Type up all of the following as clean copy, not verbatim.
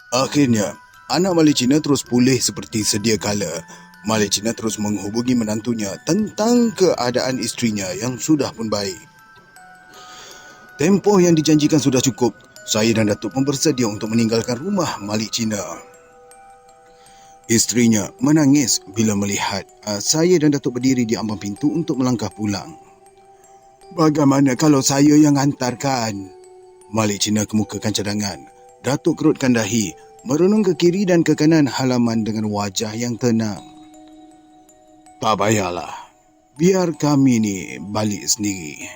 Akhirnya, anak Malik Cina terus pulih seperti sedia kala. Malik Cina terus menghubungi menantunya tentang keadaan isterinya yang sudah pun baik. Tempoh yang dijanjikan sudah cukup. Saya dan Datuk pun bersedia untuk meninggalkan rumah Malik Cina. Isterinya menangis bila melihat saya dan Datuk berdiri di ambang pintu untuk melangkah pulang. Bagaimana kalau saya yang hantarkan? Malik Cina kemukakan cadangan. Datuk kerutkan dahi, merenung ke kiri dan ke kanan halaman dengan wajah yang tenang. Tak payahlah. Biar kami ni balik sendiri.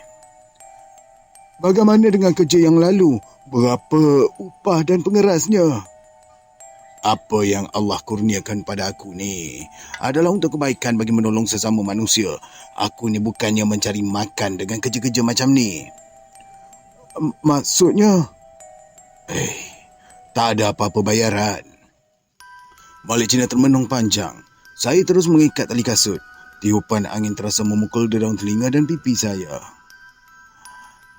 Bagaimana dengan kerja yang lalu? Berapa upah dan pengerasnya? Apa yang Allah kurniakan pada aku ni adalah untuk kebaikan bagi menolong sesama manusia. Aku ni bukannya mencari makan dengan kerja-kerja macam ni. Maksudnya? Tak ada apa-apa bayaran. Malik Cina termenung panjang. Saya terus mengikat tali kasut. Tiupan angin terasa memukul di daun telinga dan pipi saya.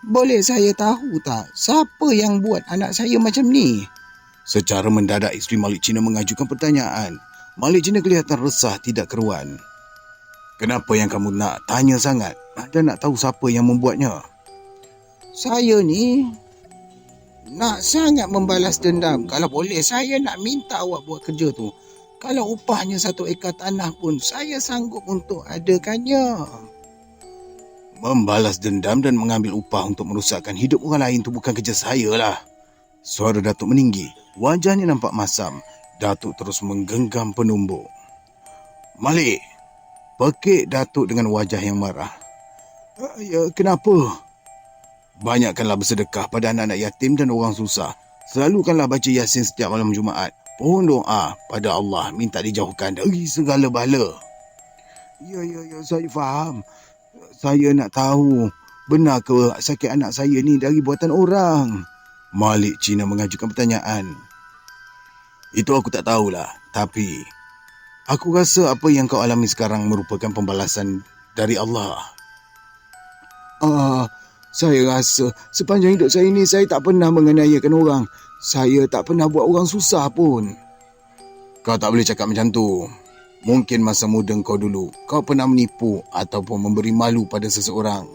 Boleh saya tahu tak, siapa yang buat anak saya macam ni? Secara mendadak isteri Malik Cina mengajukan pertanyaan. Malik Cina kelihatan resah tidak keruan. Kenapa yang kamu nak tanya sangat? Dan nak tahu siapa yang membuatnya? Saya ni nak sangat membalas dendam. Kalau boleh saya nak minta awak buat kerja tu. Kalau upahnya 1 ekar tanah pun saya sanggup untuk adakannya. Membalas dendam dan mengambil upah untuk merosakkan hidup orang lain tu bukan kerja saya lah. Suara Datuk meninggi. Wajahnya nampak masam. Datuk terus menggenggam penumbuk. Malik, pekik Datuk dengan wajah yang marah. Ya, kenapa? Banyakkanlah bersedekah pada anak-anak yatim dan orang susah. Selalukanlah baca Yasin setiap malam Jumaat. Pohon doa pada Allah minta dijauhkan dari segala bala. Ya, saya faham. Saya nak tahu, benar ke sakit anak saya ni dari buatan orang? Malik Cina mengajukan pertanyaan. Itu aku tak tahulah, tapi aku rasa apa yang kau alami sekarang merupakan pembalasan dari Allah. Saya rasa sepanjang hidup saya ni saya tak pernah menganiayakan orang. Saya tak pernah buat orang susah pun. Kau tak boleh cakap macam tu. Mungkin masa muda kau dulu, kau pernah menipu ataupun memberi malu pada seseorang.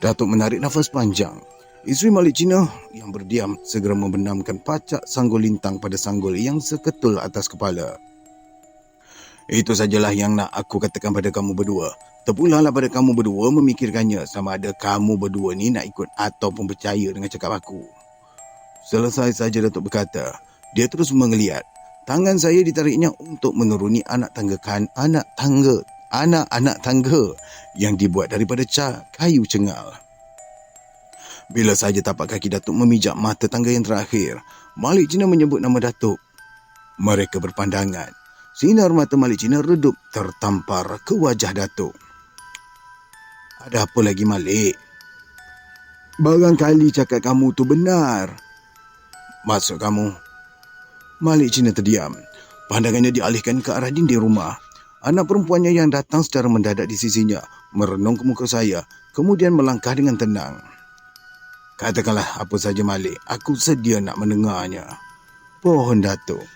Datuk menarik nafas panjang. Isteri Malik Cina yang berdiam segera membenamkan pacak sanggul lintang pada sanggul yang seketul atas kepala. Itu sajalah yang nak aku katakan pada kamu berdua. Terpulanglah pada kamu berdua memikirkannya sama ada kamu berdua ni nak ikut ataupun percaya dengan cakap aku. Selesai saja Datuk berkata, dia terus menggeliat. Tangan saya ditariknya untuk menuruni anak tangga yang dibuat daripada kayu cengal. Bila saja tapak kaki Datuk memijak mata tangga yang terakhir, Malik Cina menyebut nama Datuk. Mereka berpandangan. Sinar mata Malik Cina redup tertampar ke wajah Datuk. Ada apa lagi, Malik? Barangkali cakap kamu tu benar. Maksud kamu? Malik Cina terdiam. Pandangannya dialihkan ke arah dinding rumah. Anak perempuannya yang datang secara mendadak di sisinya merenung ke muka saya, kemudian melangkah dengan tenang. Katakanlah apa saja, Malik. Aku sedia nak mendengarnya. Pohon Datuk.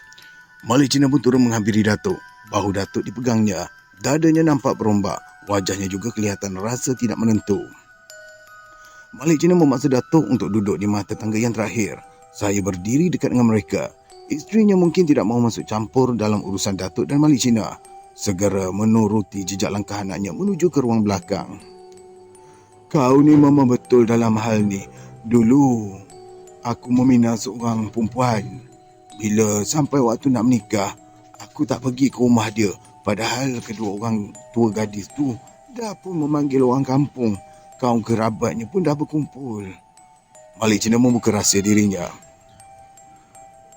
Malik Cina pun turun menghampiri Datuk. Bahu Datuk dipegangnya. Dadanya nampak berombak. Wajahnya juga kelihatan rasa tidak menentu. Malik Cina memaksa Datuk untuk duduk di mata tangga yang terakhir. Saya berdiri dekat dengan mereka. Isterinya mungkin tidak mahu masuk campur dalam urusan Datuk dan Malik Cina. Segera menuruti jejak langkah anaknya menuju ke ruang belakang. Kau ni memang betul dalam hal ni. Dulu, aku meminang seorang perempuan. Bila sampai waktu nak menikah, aku tak pergi ke rumah dia. Padahal kedua orang tua gadis tu dah pun memanggil orang kampung. Kaum kerabatnya pun dah berkumpul. Malik Cina membuka rahsia dirinya.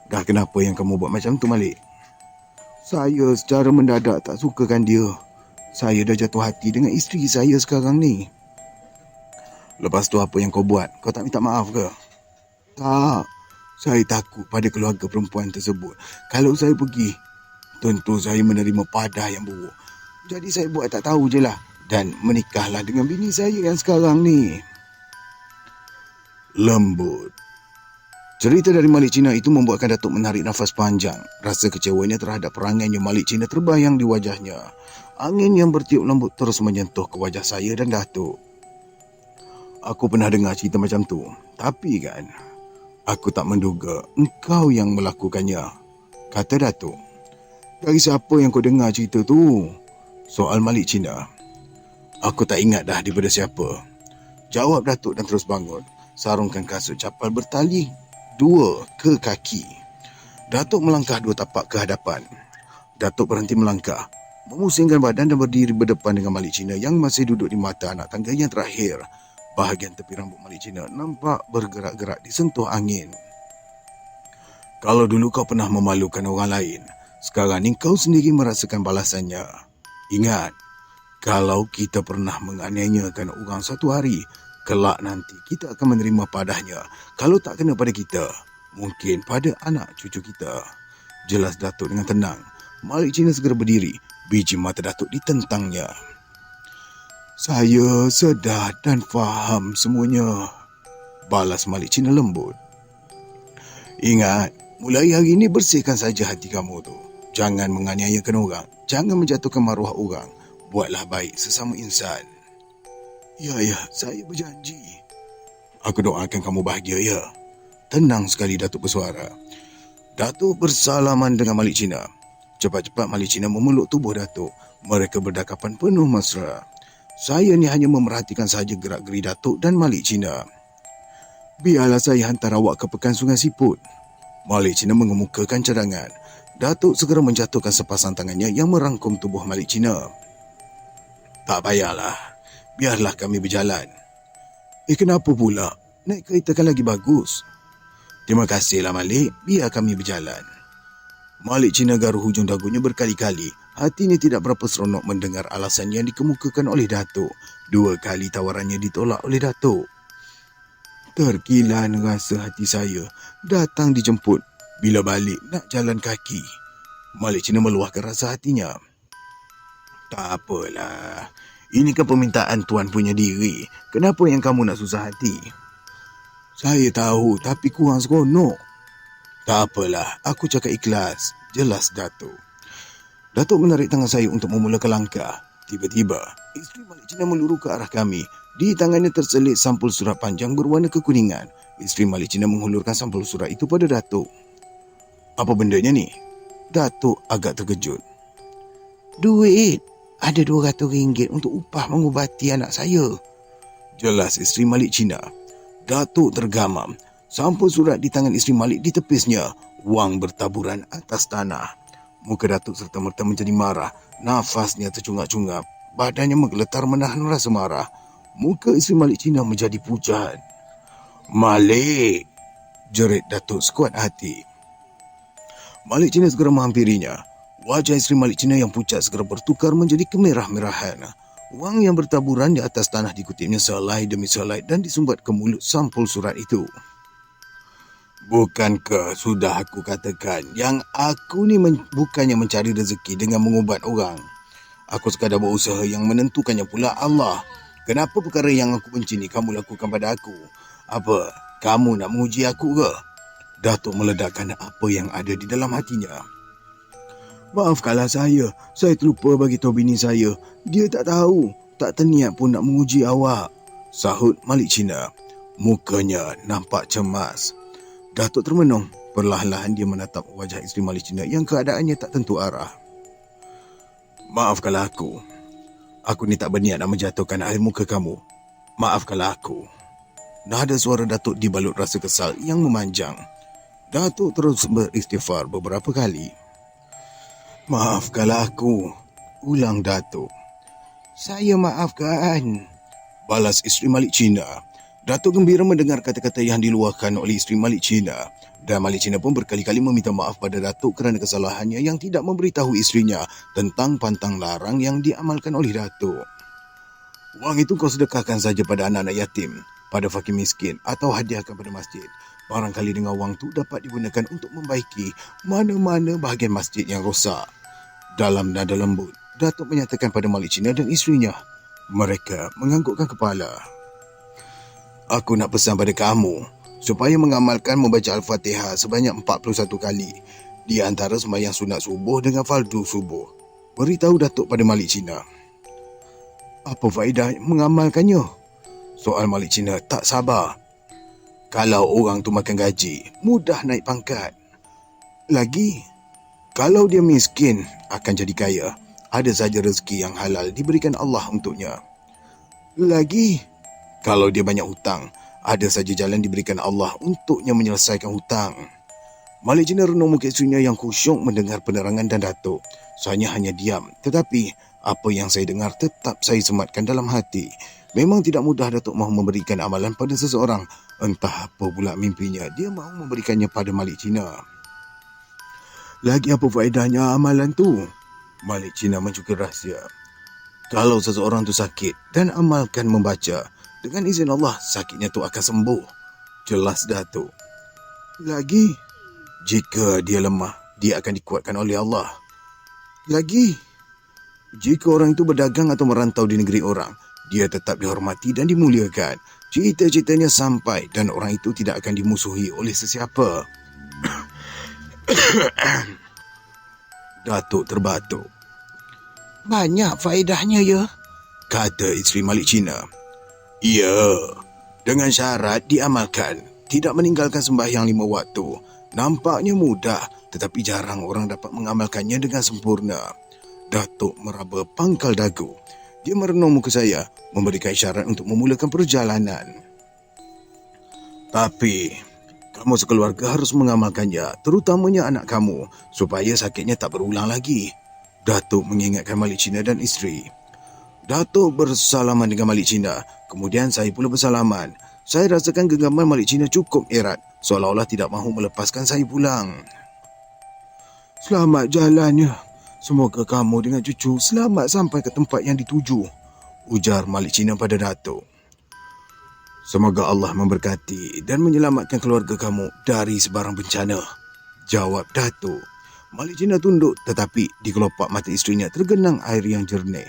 Dah kenapa yang kamu buat macam tu, Malik? Saya secara mendadak tak sukakan dia. Saya dah jatuh hati dengan isteri saya sekarang ni. Lepas tu apa yang kau buat? Kau tak minta maaf ke? Tak. Saya takut pada keluarga perempuan tersebut. Kalau saya pergi, tentu saya menerima padah yang buruk. Jadi saya buat tak tahu je lah. Dan menikahlah dengan bini saya yang sekarang ni. Lembut. Cerita dari Malik Cina itu membuatkan Datuk menarik nafas panjang. Rasa kecewanya terhadap perangainya Malik Cina terbayang di wajahnya. Angin yang bertiup lembut terus menyentuh ke wajah saya dan Datuk. Aku pernah dengar cerita macam tu. Tapi kan, aku tak menduga engkau yang melakukannya, kata Datuk. Dari siapa yang kau dengar cerita tu? Soal Malik Cina. Aku tak ingat dah daripada siapa, jawab Datuk dan terus bangun. Sarungkan kasut capal bertali 2 ke kaki. Datuk melangkah 2 tapak ke hadapan. Datuk berhenti melangkah, memusingkan badan dan berdiri berdepan dengan Malik Cina yang masih duduk di mata anak tangga yang terakhir. Bahagian tepi rambut Malik Cina nampak bergerak-gerak disentuh angin. Kalau dulu kau pernah memalukan orang lain, sekarang ni kau sendiri merasakan balasannya. Ingat, kalau kita pernah menganiayakan orang satu hari, kelak nanti kita akan menerima padanya. Kalau tak kena pada kita, mungkin pada anak cucu kita. Jelas Datuk dengan tenang. Malik Cina segera berdiri. Biji mata Datuk ditentangnya. Saya sedar dan faham semuanya, balas Malik Cina lembut. Ingat, mulai hari ini bersihkan saja hati kamu tu. Jangan menganiayakan orang. Jangan menjatuhkan maruah orang. Buatlah baik sesama insan. Ya, saya berjanji. Aku doakan kamu bahagia, ya. Tenang sekali Datuk bersuara. Datuk bersalaman dengan Malik Cina. Cepat-cepat Malik Cina memeluk tubuh Datuk. Mereka berdekapan penuh mesra. Saya ni hanya memerhatikan saja gerak-geri Datuk dan Malik Cina. Biarlah saya hantar awak ke pekan Sungai Siput. Malik Cina mengemukakan cadangan. Datuk segera menjatuhkan sepasang tangannya yang merangkum tubuh Malik Cina. Tak payahlah. Biarlah kami berjalan. Kenapa pula? Naik kereta kan lagi bagus. Terima kasihlah Malik. Biar kami berjalan. Malik Cina garuh hujung dagunya berkali-kali. Hatinya tidak berapa seronok mendengar alasan yang dikemukakan oleh Datuk. 2 kali tawarannya ditolak oleh Datuk. Terkilan rasa hati saya. Datang dijemput. Bila balik nak jalan kaki. Malik Cina meluahkan rasa hatinya. Tak apalah. Ini kan permintaan tuan punya diri. Kenapa yang kamu nak susah hati? Saya tahu tapi kurang seronok. Tak apalah. Aku cakap ikhlas. Jelas Datuk. Datuk menarik tangan saya untuk memulakan langkah. Tiba-tiba, isteri Malik Cina meluru ke arah kami. Di tangannya terselit sampul surat panjang berwarna kekuningan. Isteri Malik Cina menghulurkan sampul surat itu pada Datuk. Apa bendanya ni? Datuk agak terkejut. Duit. Ada RM200 untuk upah mengubati anak saya. Jelas isteri Malik Cina. Datuk tergamam. Sampul surat di tangan isteri Malik ditepisnya. Wang bertaburan atas tanah. Muka Datuk serta-merta menjadi marah. Nafasnya tercungap-cungap. Badannya menggeletar menahan rasa marah. Muka isteri Malik Cina menjadi pucat. Malik, jerit Datuk sekuat hati. Malik Cina segera menghampirinya. Wajah isteri Malik Cina yang pucat segera bertukar menjadi kemerah-merahan. Wang yang bertaburan di atas tanah dikutipnya selai demi selai dan disumbat ke mulut sampul surat itu. Bukankah sudah aku katakan yang aku ni bukannya mencari rezeki dengan mengubat orang. Aku sekadar berusaha yang menentukannya pula Allah. Kenapa perkara yang aku benci ni kamu lakukan pada aku? Apa, kamu nak menguji aku ke? Datuk meledakkan apa yang ada di dalam hatinya. Maafkanlah saya terlupa bagi tahu bini saya. Dia tak tahu, tak terniat pun nak menguji awak, sahut Malik Cina. Mukanya nampak cemas. Datuk termenung. Perlahan-lahan dia menatap wajah isteri Malik Cina yang keadaannya tak tentu arah. Maafkanlah aku. Aku ni tak berniat nak menjatuhkan air muka kamu. Maafkanlah aku. Nada suara Datuk dibalut rasa kesal yang memanjang. Datuk terus beristighfar beberapa kali. Maafkanlah aku. Ulang Datuk. Saya maafkan, balas isteri Malik Cina. Datuk gembira mendengar kata-kata yang diluahkan oleh isteri Malik Cina. Dan Malik Cina pun berkali-kali meminta maaf pada Datuk kerana kesalahannya yang tidak memberitahu isterinya tentang pantang larang yang diamalkan oleh Datuk. Wang itu kau sedekahkan saja pada anak-anak yatim, pada fakir miskin atau hadiahkan pada masjid. Barangkali dengan wang tu dapat digunakan untuk membaiki mana-mana bahagian masjid yang rosak. Dalam nada lembut, Datuk menyatakan pada Malik Cina dan isterinya. Mereka menganggukkan kepala. Aku nak pesan pada kamu, supaya mengamalkan membaca Al-Fatihah sebanyak 41 kali di antara sembahyang sunat subuh dengan fardu subuh. Beritahu Datuk pada Malik Cina. Apa faedah mengamalkannya? Soal Malik Cina tak sabar. Kalau orang tu makan gaji, mudah naik pangkat. Lagi, kalau dia miskin akan jadi kaya. Ada saja rezeki yang halal diberikan Allah untuknya. Lagi, kalau dia banyak hutang, ada saja jalan diberikan Allah untuknya menyelesaikan hutang. Malik Cina renung muka isterinya yang khusyuk mendengar penerangan dan Datuk. Saya hanya diam, tetapi apa yang saya dengar tetap saya sematkan dalam hati. Memang tidak mudah Datuk mahu memberikan amalan pada seseorang. Entah apa pula mimpinya dia mahu memberikannya pada Malik Cina. Lagi apa faedahnya amalan tu? Malik Cina mencuki rahsia. Kalau seseorang tu sakit dan amalkan membaca, dengan izin Allah sakitnya tu akan sembuh. Jelas Datuk. Lagi, jika dia lemah, dia akan dikuatkan oleh Allah. Lagi, jika orang itu berdagang atau merantau di negeri orang, dia tetap dihormati dan dimuliakan. Cita-citanya sampai dan orang itu tidak akan dimusuhi oleh sesiapa. Datuk terbatuk. Banyak faedahnya ya, kata isteri Malik Cina. Ya, dengan syarat diamalkan. Tidak meninggalkan sembahyang 5 waktu. Nampaknya mudah, tetapi jarang orang dapat mengamalkannya dengan sempurna. Datuk meraba pangkal dagu. Dia merenung muka saya, memberikan isyarat untuk memulakan perjalanan. Tapi, kamu sekeluarga harus mengamalkannya, terutamanya anak kamu, supaya sakitnya tak berulang lagi. Datuk mengingatkan Malik Cina dan isteri. Datuk bersalaman dengan Malik Cina, kemudian saya pula bersalaman. Saya rasakan genggaman Malik Cina cukup erat, seolah-olah tidak mahu melepaskan saya pulang. Selamat jalannya. Semoga kamu dengan cucu selamat sampai ke tempat yang dituju, ujar Malik Cina pada Datuk. Semoga Allah memberkati dan menyelamatkan keluarga kamu dari sebarang bencana, jawab Datuk. Malik Cina tunduk, tetapi di kelopak mata isterinya tergenang air yang jernih.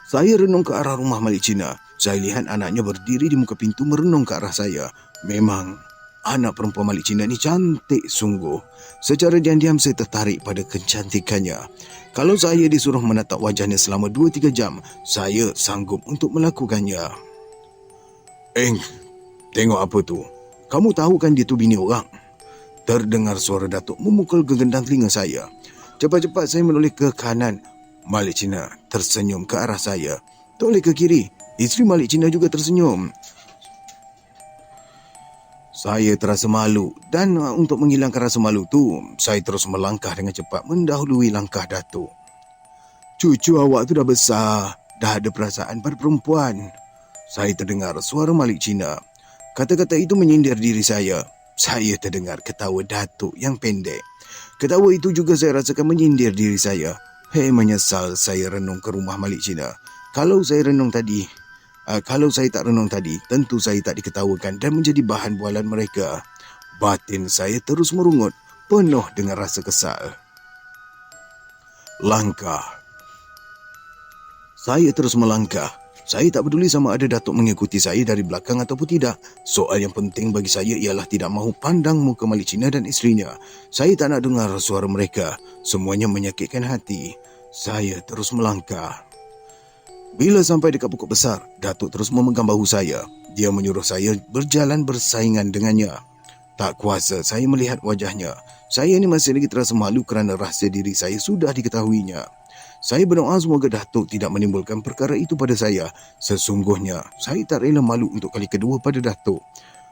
Saya renung ke arah rumah Malik Cina. Saya lihat anaknya berdiri di muka pintu merenung ke arah saya. Memang anak perempuan Malik Cina ni cantik sungguh. Secara diam-diam saya tertarik pada kecantikannya. Kalau saya disuruh menatap wajahnya selama 2-3 jam, saya sanggup untuk melakukannya. Tengok apa tu? Kamu tahu kan dia tu bini orang? Terdengar suara Datuk memukul gegendang telinga saya. Cepat-cepat saya menoleh ke kanan. Malik Cina tersenyum ke arah saya. Toleh ke kiri. Isteri Malik Cina juga tersenyum. Saya terasa malu dan untuk menghilangkan rasa malu tu, saya terus melangkah dengan cepat mendahului langkah Datuk. Cucu awak tu dah besar, dah ada perasaan pada perempuan. Saya terdengar suara Malik Cina. Kata-kata itu menyindir diri saya. Saya terdengar ketawa Datuk yang pendek. Ketawa itu juga saya rasakan menyindir diri saya. Menyesal saya renung ke rumah Malik Cina. Kalau saya tak renung tadi, tentu saya tak diketawakan dan menjadi bahan bualan mereka. Batin saya terus merungut, penuh dengan rasa kesal. Langkah. Saya terus melangkah. Saya tak peduli sama ada Datuk mengikuti saya dari belakang ataupun tidak. Soal yang penting bagi saya ialah tidak mahu pandang muka Malik Cina dan isterinya. Saya tak nak dengar suara mereka. Semuanya menyakitkan hati. Saya terus melangkah. Bila sampai dekat pokok besar, Datuk terus memegang bahu saya. Dia menyuruh saya berjalan bersaingan dengannya. Tak kuasa saya melihat wajahnya. Saya ni masih lagi terasa malu kerana rahsia diri saya sudah diketahuinya. Saya berdoa semoga Datuk tidak menimbulkan perkara itu pada saya. Sesungguhnya, saya tak rela malu untuk kali kedua pada Datuk.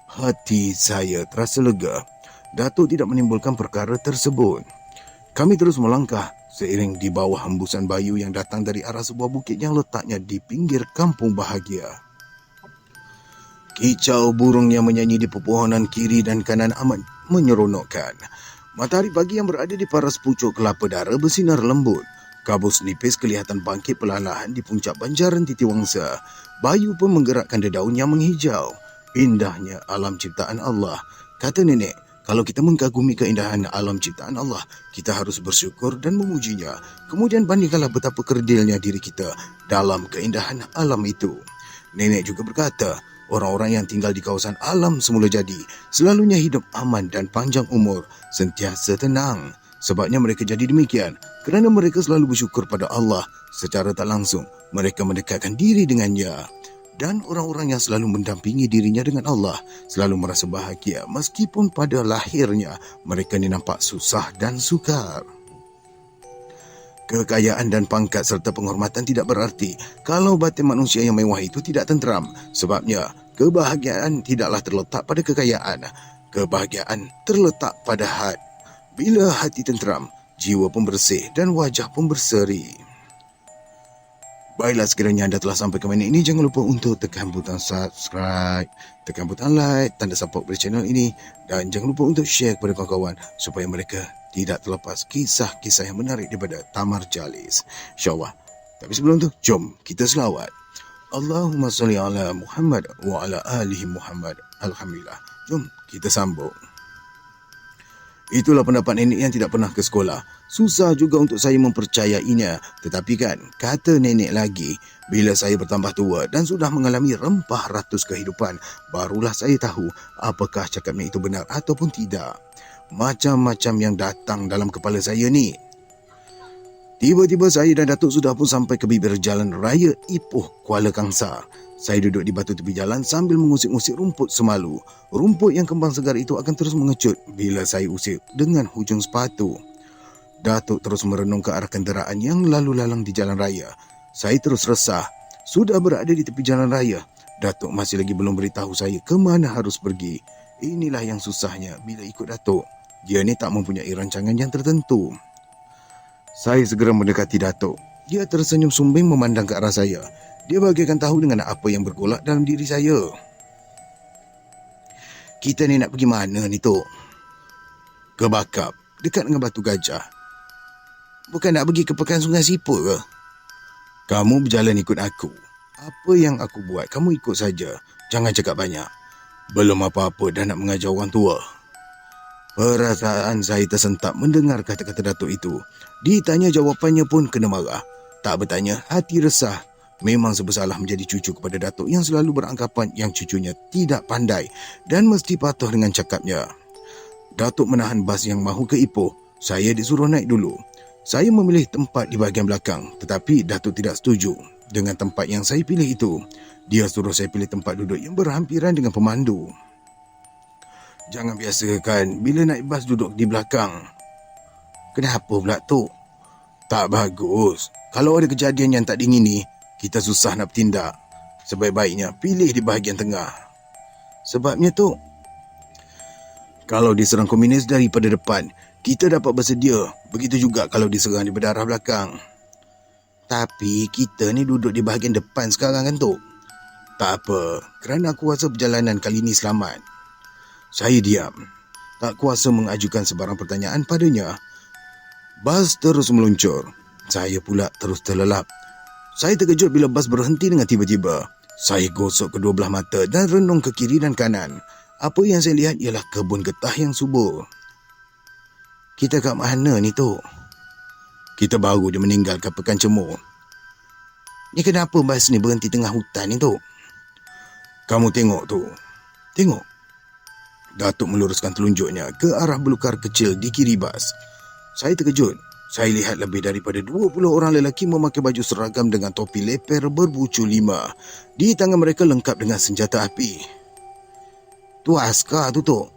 Hati saya terasa lega. Datuk tidak menimbulkan perkara tersebut. Kami terus melangkah seiring di bawah hembusan bayu yang datang dari arah sebuah bukit yang letaknya di pinggir kampung bahagia. Kicau burung yang menyanyi di pepohonan kiri dan kanan amat menyeronokkan. Matahari pagi yang berada di paras pucuk kelapa dara bersinar lembut. Kabut nipis kelihatan bangkit perlahan di puncak banjaran Titiwangsa. Bayu pun menggerakkan dedaun yang menghijau. Indahnya alam ciptaan Allah. Kata nenek, kalau kita mengagumi keindahan alam ciptaan Allah, kita harus bersyukur dan memujinya. Kemudian bandingkanlah betapa kerdilnya diri kita dalam keindahan alam itu. Nenek juga berkata, Orang-orang yang tinggal di kawasan alam semula jadi selalunya hidup aman dan panjang umur, sentiasa tenang. Sebabnya mereka jadi demikian kerana mereka selalu bersyukur pada Allah. Secara tak langsung, mereka mendekatkan diri dengannya. Dan orang-orang yang selalu mendampingi dirinya dengan Allah selalu merasa bahagia meskipun pada lahirnya mereka ni nampak susah dan sukar. Kekayaan dan pangkat serta penghormatan tidak berarti kalau batin manusia yang mewah itu tidak tenteram. Sebabnya, kebahagiaan tidaklah terletak pada kekayaan. Kebahagiaan terletak pada hati. Bila hati tenteram, jiwa pun bersih dan wajah pun berseri. Baiklah, sekiranya anda telah sampai ke minit ini, jangan lupa untuk tekan butang subscribe, tekan butang like, tanda support pada channel ini, dan jangan lupa untuk share kepada kawan-kawan supaya mereka tidak terlepas kisah-kisah yang menarik daripada Tamar Jalis. InsyaAllah. Tapi sebelum tu, jom kita selawat. Allahumma salli ala Muhammad wa ala alihi Muhammad. Alhamdulillah. Jom kita sambung. Itulah pendapat nenek yang tidak pernah ke sekolah. Susah juga untuk saya mempercayainya. Tetapi kan, kata nenek lagi, bila saya bertambah tua dan sudah mengalami rempah ratus kehidupan, barulah saya tahu apakah cakapnya itu benar ataupun tidak. Macam-macam yang datang dalam kepala saya ni. Tiba-tiba saya dan Datuk sudah pun sampai ke bibir jalan raya Ipoh, Kuala Kangsar. Saya duduk di batu tepi jalan sambil mengusik-usik rumput semalu. Rumput yang kembang segar itu akan terus mengecut bila saya usik dengan hujung sepatu. Datuk terus merenung ke arah kenderaan yang lalu lalang di jalan raya. Saya terus resah. Sudah berada di tepi jalan raya, Datuk masih lagi belum beritahu saya ke mana harus pergi. Inilah yang susahnya bila ikut Datuk. Dia ni tak mempunyai rancangan yang tertentu. Saya segera mendekati Datuk. Dia tersenyum sumbing memandang ke arah saya. Dia bagaikan tahu dengan apa yang bergolak dalam diri saya. Kita ni nak pergi mana ni, Tok? Ke Bakap, dekat dengan Batu Gajah. Bukan nak pergi ke Pekan Sungai Siput ke? Kamu berjalan ikut aku. Apa yang aku buat, kamu ikut saja. Jangan cakap banyak. Belum apa-apa dah nak mengajar orang tua. Perasaan saya tersentak mendengar kata-kata Datuk itu. Ditanya jawapannya pun kena marah. Tak bertanya, hati resah. Memang sebersalah menjadi cucu kepada Datuk yang selalu beranggapan yang cucunya tidak pandai dan mesti patuh dengan cakapnya. Datuk menahan bas yang mahu ke Ipoh. Saya disuruh naik dulu. Saya memilih tempat di bahagian belakang, tetapi Datuk tidak setuju dengan tempat yang saya pilih itu. Dia suruh saya pilih tempat duduk yang berhampiran dengan pemandu. Jangan biasakan bila naik bas duduk di belakang. Kenapa pula, Tok? Tak bagus. Kalau ada kejadian yang tak diingini, kita susah nak bertindak. Sebaik-baiknya pilih di bahagian tengah. Sebabnya, Tok, kalau diserang komunis daripada depan, kita dapat bersedia. Begitu juga kalau diserang daripada arah belakang. Tapi kita ni duduk di bahagian depan sekarang kan, Tok? Tak apa, kerana aku rasa perjalanan kali ini selamat. Saya diam. Tak kuasa mengajukan sebarang pertanyaan padanya. Bas terus meluncur. Saya pula terus terlelap. Saya terkejut bila bas berhenti dengan tiba-tiba. Saya gosok kedua belah mata dan renung ke kiri dan kanan. Apa yang saya lihat ialah kebun getah yang subur. Kita kat mana ni, Tok? Kita baru dia meninggalkan Pekan Cemur. Ni kenapa bas ni berhenti tengah hutan ni, Tok? Kamu tengok tu. Tengok. Datuk meluruskan telunjuknya ke arah belukar kecil di kiri bas. Saya terkejut. Saya lihat lebih daripada 20 orang lelaki memakai baju seragam dengan topi leper berbucu 5. Di tangan mereka lengkap dengan senjata api. Tu askar tu, Tok,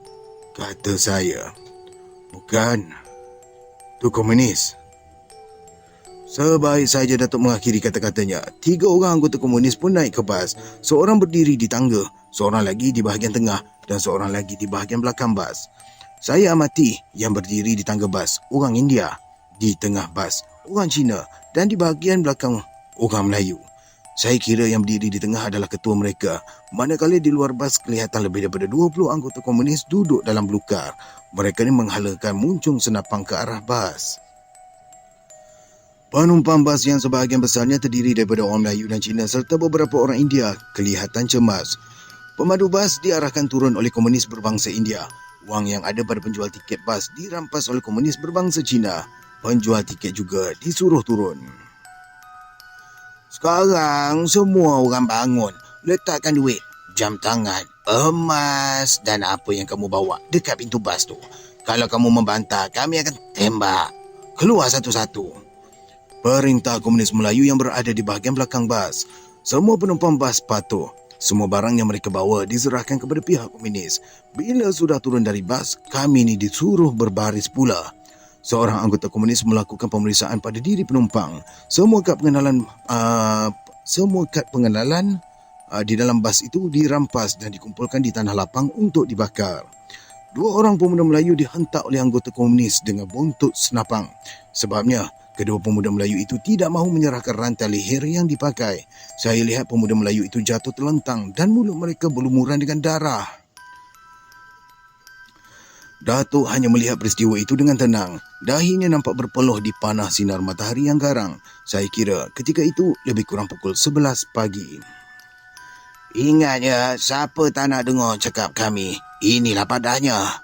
kata saya. Bukan. Tu komunis. Sebaik saja Datuk mengakhiri kata-katanya, 3 orang anggota komunis pun naik ke bas. Seorang berdiri di tangga, seorang lagi di bahagian tengah dan seorang lagi di bahagian belakang bas. Saya amati yang berdiri di tangga bas, orang India. Di tengah bas, orang Cina dan di bahagian belakang, orang Melayu. Saya kira yang berdiri di tengah adalah ketua mereka. Manakala di luar bas kelihatan lebih daripada 20 anggota komunis duduk dalam belukar. Mereka ni menghalakan muncung senapang ke arah bas. Penumpang bas yang sebahagian besarnya terdiri daripada orang Melayu dan Cina serta beberapa orang India kelihatan cemas. Pemandu bas diarahkan turun oleh komunis berbangsa India. Wang yang ada pada penjual tiket bas dirampas oleh komunis berbangsa Cina. Penjual tiket juga disuruh turun. Sekarang semua orang bangun. Letakkan duit. jam tangan, emas dan apa yang kamu bawa dekat pintu bas tu. Kalau kamu membantah, kami akan tembak. Keluar satu-satu. Perintah Komunis Melayu yang berada di bahagian belakang bas. Semua penumpang bas patuh. Semua barang yang mereka bawa diserahkan kepada pihak komunis. Bila sudah turun dari bas, kami ni disuruh berbaris pula. Seorang anggota komunis melakukan pemeriksaan pada diri penumpang. Semua kad pengenalan di dalam bas itu dirampas dan dikumpulkan di tanah lapang untuk dibakar. 2 orang pemuda Melayu dihentak oleh anggota komunis dengan buntut senapang. Sebabnya, kedua pemuda Melayu itu tidak mahu menyerahkan rantai leher yang dipakai. Saya lihat pemuda Melayu itu jatuh terlentang dan mulut mereka berlumuran dengan darah. Datuk hanya melihat peristiwa itu dengan tenang. Dahinya nampak berpeluh di panah sinar matahari yang garang. Saya kira ketika itu lebih kurang pukul 11 pagi. Ingat ya, siapa tak nak dengar cakap kami? Inilah padanya,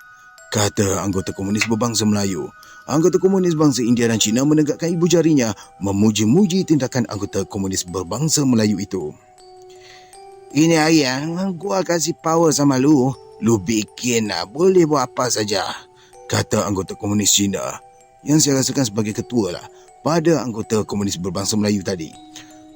kata anggota komunis berbangsa Melayu. Anggota komunis bangsa India dan Cina menegakkan ibu jarinya memuji-muji tindakan anggota komunis berbangsa Melayu itu. Ini hari gua kasih power sama lu. Lu bikin boleh buat apa saja, kata anggota komunis Cina yang saya rasakan sebagai ketua lah pada anggota komunis berbangsa Melayu tadi.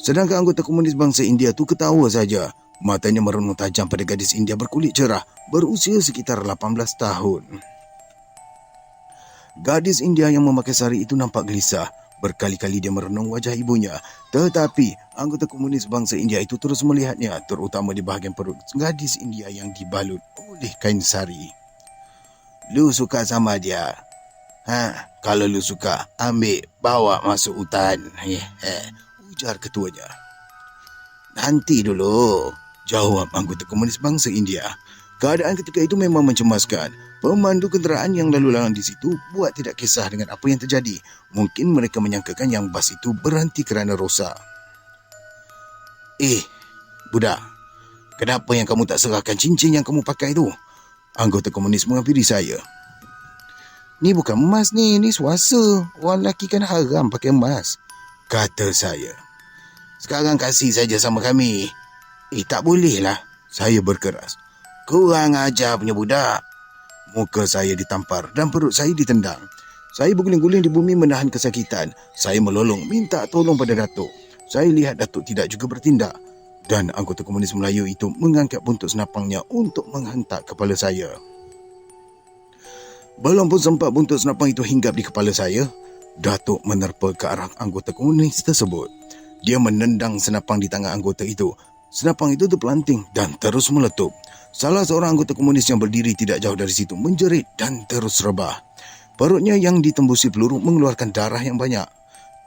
Sedangkan anggota komunis bangsa India tu ketawa saja. Matanya merenung tajam pada gadis India berkulit cerah berusia sekitar 18 tahun. Gadis India yang memakai sari itu nampak gelisah. Berkali-kali dia merenung wajah ibunya. Tetapi anggota komunis bangsa India itu terus melihatnya, terutama di bahagian perut gadis India yang dibalut oleh kain sari. Lu suka sama dia? Kalau lu suka, ambil, bawa masuk hutan. Ujar ketuanya. Nanti dulu, jawab anggota komunis bangsa India. Keadaan ketika itu memang mencemaskan. Pemandu kenderaan yang lalu lalang di situ buat tidak kisah dengan apa yang terjadi. Mungkin mereka menyangkakan yang bas itu berhenti kerana rosak. Budak, kenapa yang kamu tak serahkan cincin yang kamu pakai tu? Anggota komunis menghampiri saya. Ni bukan emas ni swasta. Orang lelaki kan haram pakai emas, kata saya. Sekarang kasih saja sama kami. Tak boleh lah, saya berkeras. Kurang ajar punya budak. Muka saya ditampar dan perut saya ditendang. Saya berguling-guling di bumi menahan kesakitan. Saya melolong minta tolong pada Datuk. Saya lihat Datuk tidak juga bertindak. Dan anggota komunis Melayu itu mengangkat buntut senapangnya untuk menghentak kepala saya. Belum pun sempat buntut senapang itu hinggap di kepala saya, Datuk menerpa ke arah anggota komunis tersebut. Dia menendang senapang di tangan anggota itu. Senapang itu terpelanting dan terus meletup. Salah seorang anggota komunis yang berdiri tidak jauh dari situ menjerit dan terus rebah. Perutnya yang ditembusi peluru mengeluarkan darah yang banyak.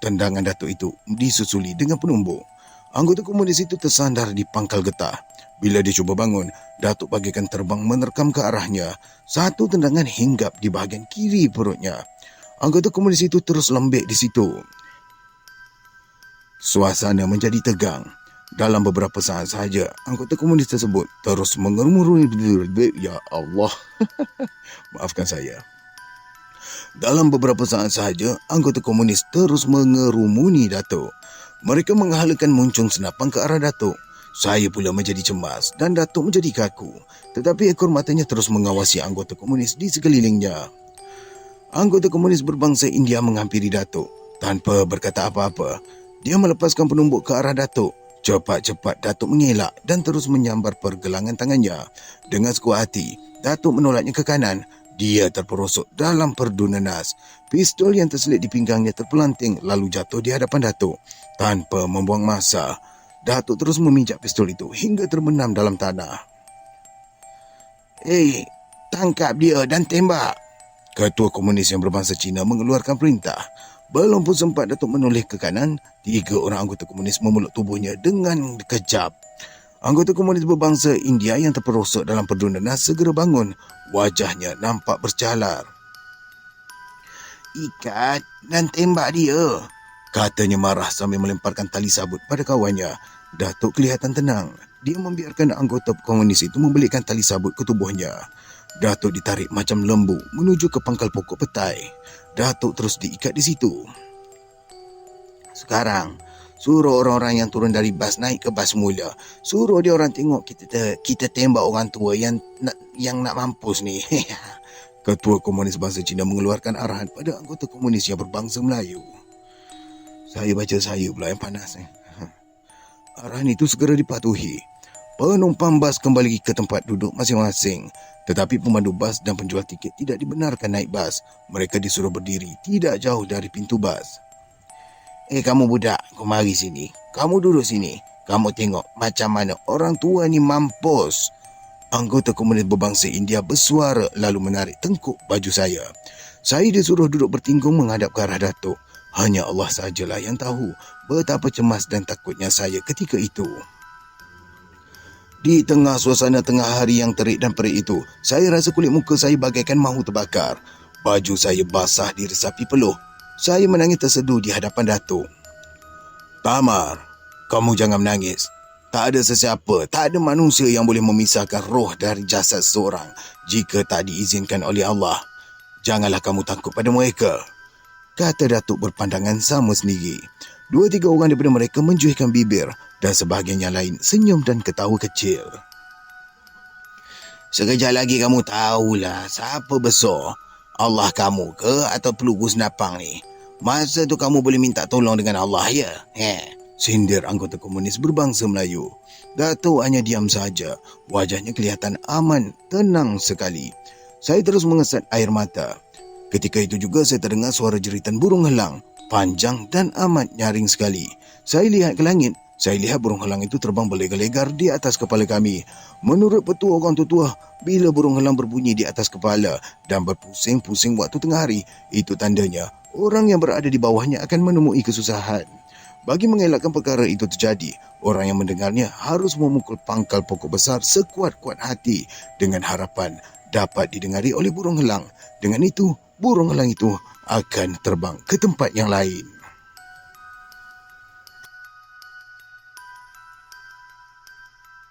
Tendangan Datuk itu disusuli dengan penumbuk. Anggota komunis itu tersandar di pangkal getah. Bila dia cuba bangun, Datuk bagaikan terbang menerkam ke arahnya. Satu tendangan hinggap di bahagian kiri perutnya. Anggota komunis itu terus lembek di situ. Suasana menjadi tegang. Dalam beberapa saat sahaja, anggota komunis tersebut terus mengerumuni. Ya Allah, maafkan saya. Dalam beberapa saat sahaja, anggota komunis terus mengerumuni Datuk. Mereka menghalakan muncung senapang ke arah Datuk. Saya pula menjadi cemas dan Datuk menjadi kaku. Tetapi ekor matanya terus mengawasi anggota komunis di sekelilingnya. Anggota komunis berbangsa India menghampiri Datuk. Tanpa berkata apa-apa, dia melepaskan penumbuk ke arah Datuk. Cepat-cepat Datuk mengelak dan terus menyambar pergelangan tangannya. Dengan sekuat hati, Datuk menolaknya ke kanan. Dia terperosok dalam perdu nanas. Pistol yang terselit di pinggangnya terpelanting lalu jatuh di hadapan Datuk. Tanpa membuang masa, Datuk terus meminjak pistol itu hingga terbenam dalam tanah. Tangkap dia dan tembak, Ketua komunis yang berbangsa Cina mengeluarkan perintah. Belum pun sempat Datuk menoleh ke kanan, 3 orang anggota komunis memeluk tubuhnya dengan kejap. Anggota komunis berbangsa India yang terperosok dalam perdu nanas segera bangun. Wajahnya nampak bercalar. Ikat dan tembak dia, katanya marah sambil melemparkan tali sabut pada kawannya. Datuk kelihatan tenang. Dia membiarkan anggota komunis itu membelitkan tali sabut ke tubuhnya. Datuk ditarik macam lembu menuju ke pangkal pokok petai. Datuk terus diikat di situ. Sekarang, Suruh orang-orang yang turun dari bas naik ke bas mula. Suruh dia orang tengok kita tembak orang tua yang nak mampus ni. Ketua Komunis Bangsa Cina mengeluarkan arahan pada anggota komunis yang berbangsa Melayu. Saya baca saya pula yang panas. Arahan itu segera dipatuhi. Penumpang bas kembali ke tempat duduk masing-masing. Tetapi pemandu bas dan penjual tiket tidak dibenarkan naik bas. Mereka disuruh berdiri tidak jauh dari pintu bas. Kamu budak, kau mari sini. Kamu duduk sini. Kamu tengok macam mana orang tua ni mampus. Anggota komunis berbangsa India bersuara lalu menarik tengkuk baju saya. Saya disuruh duduk bertinggung menghadap ke arah Datuk. Hanya Allah sahajalah yang tahu betapa cemas dan takutnya saya ketika itu. Di tengah suasana tengah hari yang terik dan perik itu, saya rasa kulit muka saya bagaikan mahu terbakar. Baju saya basah diresapi peluh. Saya menangis terseduh di hadapan Datuk. Tamar, kamu jangan menangis. Tak ada sesiapa, tak ada manusia yang boleh memisahkan roh dari jasad seseorang jika tak diizinkan oleh Allah. Janganlah kamu takut pada mereka, kata Datuk berpandangan sama sendiri. 2-3 orang daripada mereka menjuihkan bibir dan sebahagian yang lain senyum dan ketawa kecil. Sekejap lagi kamu tahulah siapa besar, Allah kamu ke atau pelukis napang ni. Masa tu kamu boleh minta tolong dengan Allah, ya? Sindir anggota komunis berbangsa Melayu. Datuk hanya diam saja. Wajahnya kelihatan aman, tenang sekali. Saya terus mengesat air mata. Ketika itu juga saya terdengar suara jeritan burung helang, panjang dan amat nyaring sekali. Saya lihat ke langit. Saya lihat burung helang itu terbang berlegar-legar di atas kepala kami. Menurut petua orang tua, bila burung helang berbunyi di atas kepala dan berpusing-pusing waktu tengah hari, itu tandanya orang yang berada di bawahnya akan menemui kesusahan. Bagi mengelakkan perkara itu terjadi, orang yang mendengarnya harus memukul pangkal pokok besar sekuat-kuat hati dengan harapan dapat didengari oleh burung helang. Dengan itu, burung helang itu akan terbang ke tempat yang lain.